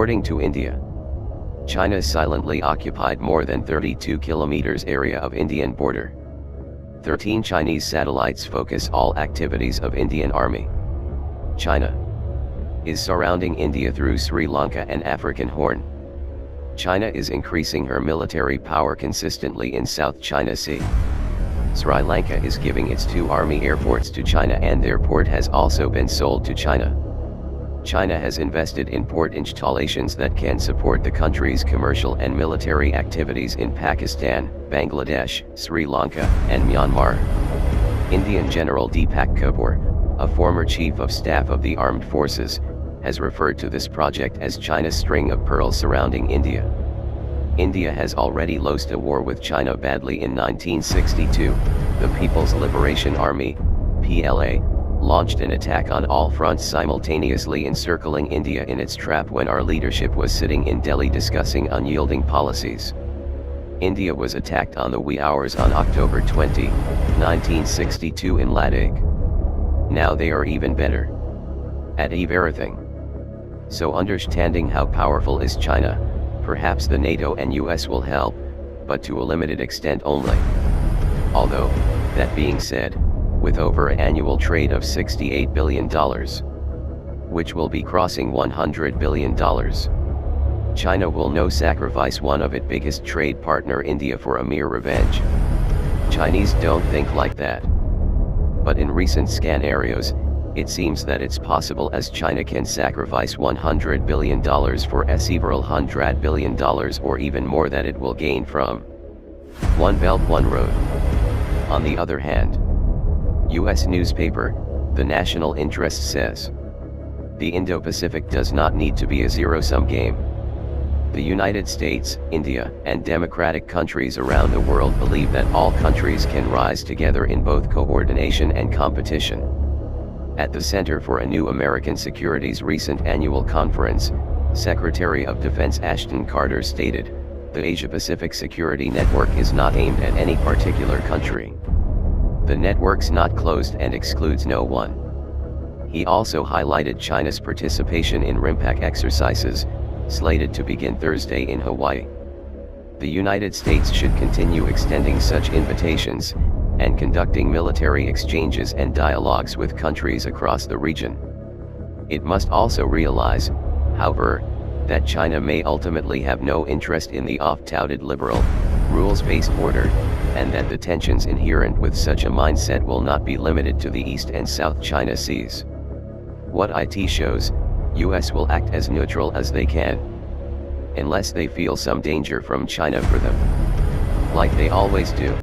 According to India, China silently occupied more than 32 kilometers area of Indian border. 13 Chinese satellites focus all activities of Indian Army. China is surrounding India through Sri Lanka and African Horn. China is increasing her military power consistently in South China Sea. Sri Lanka is giving its 2 army airports to China, and their port has also been sold to China. China has invested in port installations that can support the country's commercial and military activities in Pakistan, Bangladesh, Sri Lanka, and Myanmar. Indian General Deepak Kapoor, a former chief of staff of the armed forces, has referred to this project as China's string of pearls surrounding India. India has already lost a war with China badly in 1962. The People's Liberation Army, PLA, launched an attack on all fronts simultaneously, encircling India in its trap when our leadership was sitting in Delhi discussing unyielding policies. India was attacked on the wee hours on October 20, 1962 in Ladakh. Now they are even better at everything. So understanding how powerful is China, perhaps the NATO and US will help, but to a limited extent only. Although, that being said, with over an annual trade of $68 billion, which will be crossing $100 billion, China will no sacrifice one of its biggest trade partner India for a mere revenge. Chinese don't think like that. But in recent scenarios, it seems that it's possible, as China can sacrifice $100 billion for several $100 billion or even more that it will gain from One Belt One Road. On the other hand, US newspaper, The National Interest says, the Indo-Pacific does not need to be a zero-sum game. The United States, India, and democratic countries around the world believe that all countries can rise together in both coordination and competition. At the Center for a New American Security's recent annual conference, Secretary of Defense Ashton Carter stated, the Asia-Pacific Security Network is not aimed at any particular country. The network's not closed and excludes no one. He also highlighted China's participation in RIMPAC exercises, slated to begin Thursday in Hawaii. The United States should continue extending such invitations, and conducting military exchanges and dialogues with countries across the region. It must also realize, however, that China may ultimately have no interest in the oft-touted liberal, rules-based order, and that the tensions inherent with such a mindset will not be limited to the East and South China Seas. What it shows, US will act as neutral as they can, unless they feel some danger from China for them, like they always do.